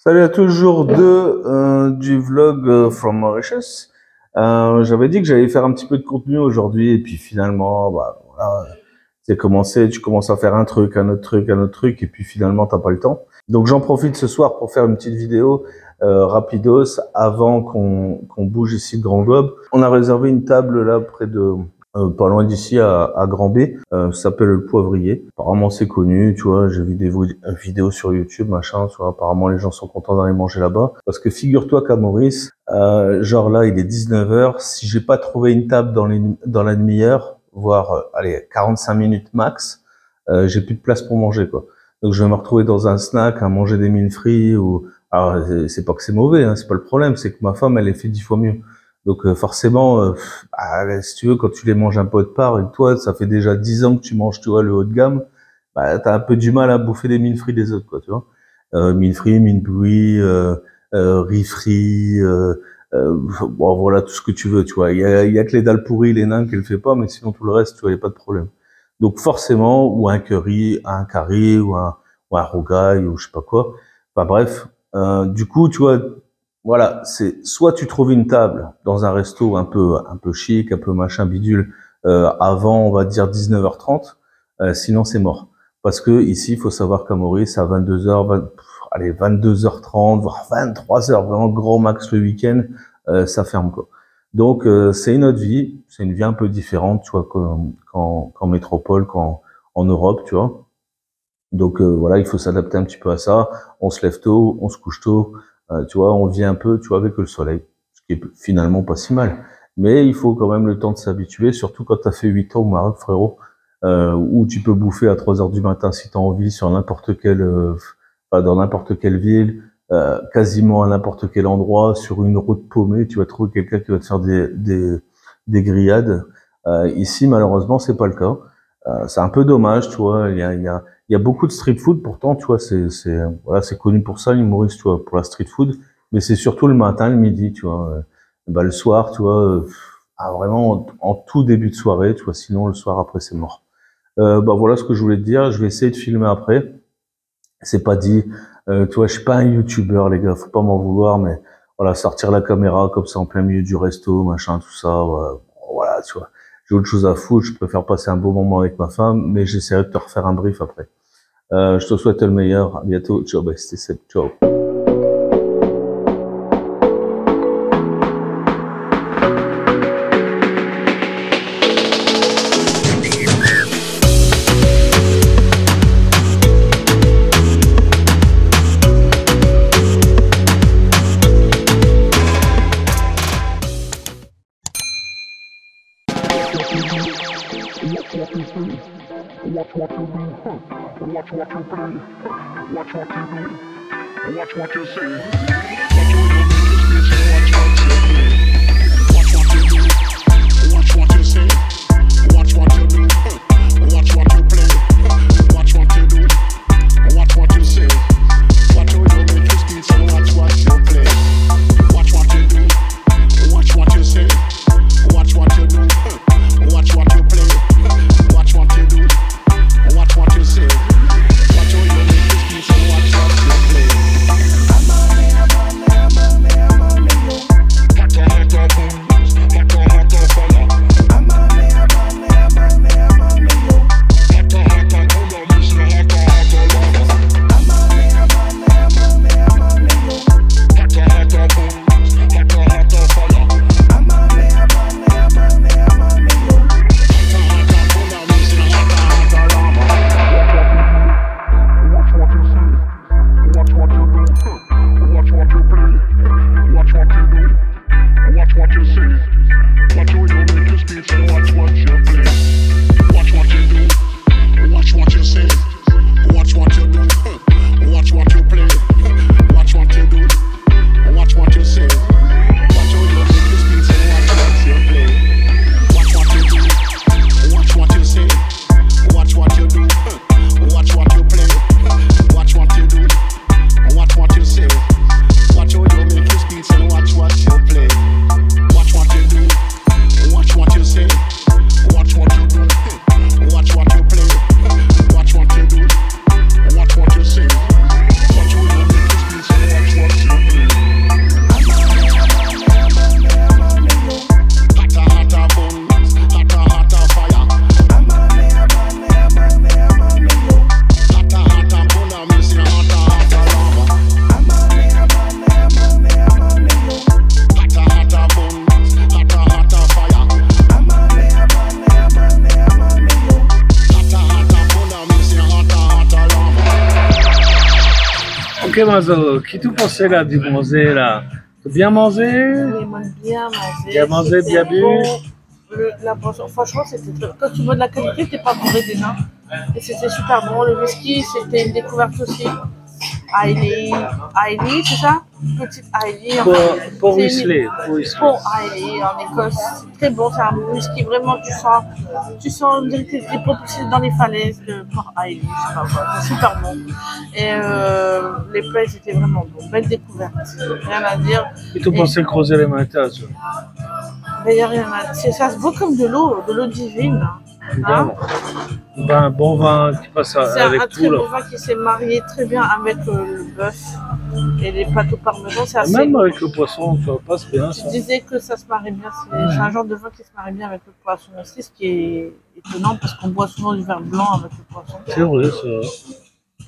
Salut à tous, jour 2 du vlog from Mauritius. J'avais dit que j'allais faire un petit peu de contenu aujourd'hui et puis finalement, bah, voilà, c'est commencé, tu commences à faire un truc, un autre truc, un autre truc et puis finalement t'as pas le temps. Donc j'en profite ce soir pour faire une petite vidéo rapidos avant qu'on bouge ici de Grand Globe. On a réservé une table là près de pas loin d'ici à Grand B, ça s'appelle le Poivrier. Apparemment c'est connu, tu vois, j'ai vu des vidéos sur YouTube, machin, tu vois, apparemment les gens sont contents d'aller manger là-bas. Parce que figure-toi qu'à Maurice, genre là il est 19h, si j'ai pas trouvé une table dans la demi-heure, voire allez 45 minutes max, j'ai plus de place pour manger quoi. Donc je vais me retrouver dans un snack à manger des mille frits ou alors c'est pas que c'est mauvais, hein, c'est pas le problème, c'est que ma femme elle les fait 10 fois mieux. Donc forcément, si tu veux, quand tu les manges un peu de part et que toi, ça fait déjà 10 ans que tu manges, tu vois, le haut de gamme, bah, t'as un peu du mal à bouffer des mille frits des autres, quoi, tu vois. Mille frits, mille bouillis, riz frits, bon, voilà, tout ce que tu veux, tu vois. Il y a que les dalles pourries, les nains qu'elle fait pas, mais sinon tout le reste, tu vois, il n'y a pas de problème. Donc forcément, ou un curry, ou un rogaille, ou je sais pas quoi. Enfin bref, du coup, tu vois, voilà, c'est soit tu trouves une table dans un resto un peu chic, un peu machin bidule, avant, on va dire 19h30, sinon c'est mort. Parce que ici, il faut savoir qu'à Maurice, à 22h, allez, 22h30, voire 23h, vraiment gros max le week-end, ça ferme quoi. Donc c'est une autre vie, c'est une vie un peu différente, tu vois, qu'en métropole, qu'en Europe, tu vois. Donc voilà, il faut s'adapter un petit peu à ça. On se lève tôt, on se couche tôt. Tu vois, on vit un peu, tu vois, avec le soleil, ce qui est finalement pas si mal. Mais il faut quand même le temps de s'habituer, surtout quand tu as fait 8 ans au Maroc, frérot, où tu peux bouffer à 3 heures du matin si tu as envie, sur n'importe quelle, dans n'importe quelle ville, quasiment à n'importe quel endroit, sur une route paumée, tu vas trouver quelqu'un qui va te faire des grillades. Ici, malheureusement, c'est pas le cas. C'est un peu dommage, tu vois, il y a beaucoup de street food, pourtant, tu vois, voilà, c'est connu pour ça, l'île Maurice, tu vois, pour la street food, mais c'est surtout le matin, le midi, tu vois. Bah, le soir, tu vois, vraiment en tout début de soirée, tu vois, sinon le soir après c'est mort. Bah voilà ce que je voulais te dire, je vais essayer de filmer après. C'est pas dit, tu vois, je suis pas un youtubeur, les gars, faut pas m'en vouloir, mais voilà, sortir la caméra comme ça en plein milieu du resto, machin, tout ça, voilà, tu vois. J'ai autre chose à foutre, je préfère passer un beau moment avec ma femme, mais j'essaierai de te refaire un brief après. Je te souhaite le meilleur. À bientôt. Ciao, bye. C'était Seb. Ciao. Watch what you do, watch what you play, watch what you do, watch what you say. Watch what you make this bitch and watch what you play. Watch what you do, watch what you say, watch what you do, watch what you play, watch what you do, watch what you say. Watch how you make this bitch and watch what you play. Watch what you do, watch what you say, watch what you do, watch what you play, watch what you do. Watch what you say. Watch how you make this piece and watch what you play. I'm on me, Mazo, qui tu pensais là du manger là? T'as bien mangé? Oui, moi, bien mangé. Bien mangé, C'était bien bu. bon. La boisson, franchement, c'était très... Quand tu vois de la qualité, t'es pas bourré déjà. Et c'était super bon. Le whisky, c'était une découverte aussi. Hailey, c'est ça? Petite Hailey. Pour C'est Whistler. Pour Hailey en Écosse. C'est très bon. C'est un whisky vraiment, tu sens, on dirait que t'es propulsé dans les falaises de Port Hailey. Je sais pas quoi. C'est super bon. Et les plats, étaient vraiment bons. Belle découverte. Rien à dire. Et tu pensais creuser les mains, Mais y a rien à... Ça se voit comme de l'eau divine. Hein? Un bon vin qui passe C'est avec un tout très là. bon vin qui s'est marié très bien avec le bœuf et les pâtes au parmesan. C'est assez... Même avec le poisson, ça passe bien Je ça. disais que ça se marie bien. C'est un genre de vin qui se marie bien avec le poisson aussi, ce qui est étonnant parce qu'on boit souvent du vin blanc avec le poisson. C'est vrai, c'est vrai.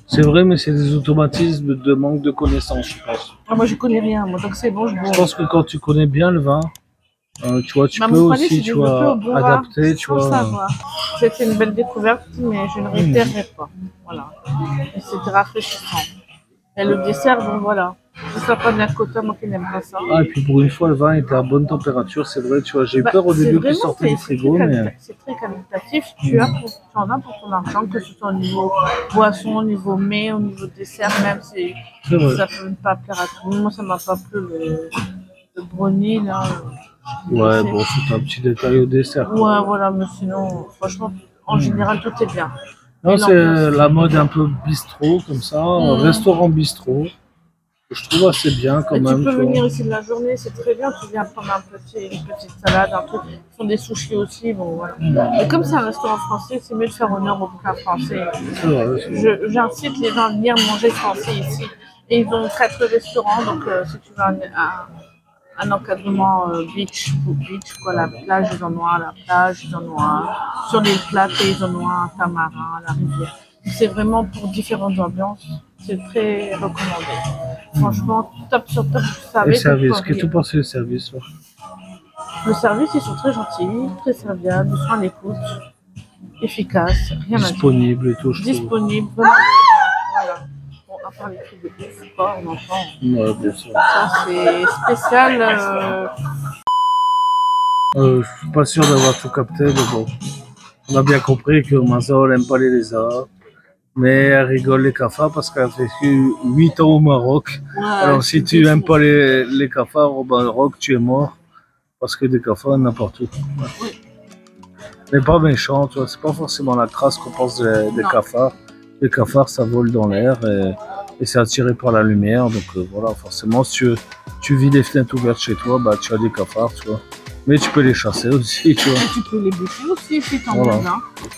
C'est vrai, mais c'est des automatismes de manque de connaissances, je pense. Ah, moi, je connais rien, moi, donc c'est bon, je bois. Je pense que quand tu connais bien le vin, tu vois, tu Bah, peux mon palais aussi, s'est tu développé vois, au bon vin, adapter, tu sans vois. le savoir. C'était une belle découverte, mais je ne réitérerai pas. Voilà. Et c'était rafraîchissant. Et le dessert, bon voilà. C'est ça pas d'un côté, moi qui n'aime pas ça. Ah, et puis pour une fois, le vin était à bonne température, c'est vrai, tu vois. J'ai eu peur au c'est début qu'il vraiment- sortait du c'est frigo, très mais. C'est très qualitatif. Tu en as pour ton argent, que ce soit au niveau boisson, au niveau mets, au niveau dessert, même si C'est vrai. ça peut ne pas plaire à tout le monde. Moi, ça m'a pas plu le brownie, là. Ouais, bon, c'est un petit détail au dessert. Ouais, voilà, mais sinon, franchement, en général, tout est bien. Non, Et c'est l'ambiance. la mode un peu bistrot, comme ça, restaurant bistrot. Je trouve assez bien quand Et même. tu peux tu vois. venir ici de la journée, c'est très bien. Tu viens prendre une petite salade, un truc. Ils font des sushis aussi, bon, voilà. Et comme c'est un restaurant français, c'est mieux de faire honneur au plat français. C'est vrai, c'est vrai. J'incite les gens à venir manger français ici. Et ils ont 4 restaurants, donc si tu veux un encadrement beach, quoi, la plage, ils en ont un, la plage, ils en ont un. Sur les plateaux, ils en ont un, Tamarin, la rivière. C'est vraiment pour différentes ambiances. C'est très recommandé. Franchement, top sur top. Vous savez Et que service, vous qu'est-ce que tu pouvez- penses du service là? Le service, ils sont très gentils, très serviables, ils sont à l'écoute, efficaces, rien à dire. Disponible et tout, je trouve. Disponible, vraiment. Voilà. Bon, à part les trucs de bouffe, quoi, on entend. Ouais, bien sûr. Ça, c'est spécial. Je suis pas sûr d'avoir tout capté, mais bon. On a bien compris que Mazor n'aime pas les lézards. Mais elle rigole les cafards parce qu'elle a vécu 8 ans au Maroc. Alors si tu n'aimes pas les cafards au Maroc, tu es mort. Parce que des cafards, n'importe où. Ouais. Mais pas méchant, tu vois. C'est pas forcément la crasse qu'on pense des Non. cafards. Les cafards, ça vole dans l'air et c'est attiré par la lumière. Donc voilà, forcément, si tu vis les fenêtres ouvertes chez toi, bah, tu as des cafards, tu vois. Mais tu peux les chasser aussi, tu vois. Et tu peux les boucher aussi si t'en Voilà. veux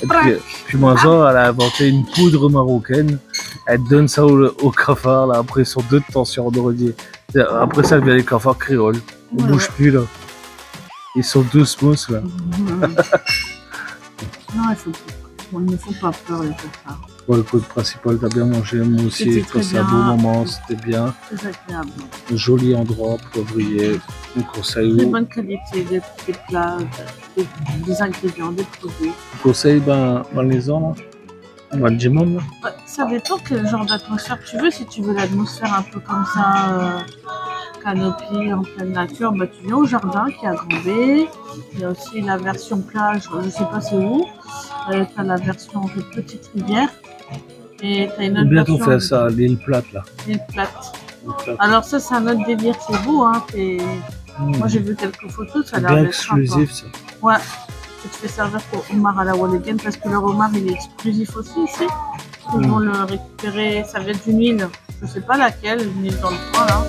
bien. Et puis Mazor, elle a inventé une poudre marocaine. Elle donne ça aux cafards, là. Après, ils sont deux de tension, on aurait dit. Après ça, il y a les cafards créoles. Ils Ouais. bougent plus, là. Ils sont deux smooths, là. Non, ils ne font pas peur, les cafards. Bon, le code principal, t'as bien mangé. Moi aussi, C'était j'ai très passé un bien. beau moment, c'était bien. Très agréable. Joli endroit, poivrier. On conseille Très où? bonne qualité, des plats, des ingrédients, des produits. On conseille, les ans, là. On Jimon, là. Ouais, ça dépend quel genre d'atmosphère tu veux. Si tu veux l'atmosphère un peu comme ça, canopée, en pleine nature, bah, tu viens au jardin qui est à Grand-B. Il y a aussi la version plage, je ne sais pas c'est où. Tu as la version de petite rivière. Et tu as une autre Bientôt version faire ça, l'île plate, là. d'île plate. L'île plate. Alors ça, c'est un autre délire, c'est beau. Hein, Moi, j'ai vu quelques photos, ça a l'air Bien d'être sympa. exclusif, ça. Ouais, tu te fais servir pour homard à la Walligan parce que le homard il est exclusif aussi ici. Ils vont le récupérer, ça vient d'une île, je sais pas laquelle, une île dans le coin là.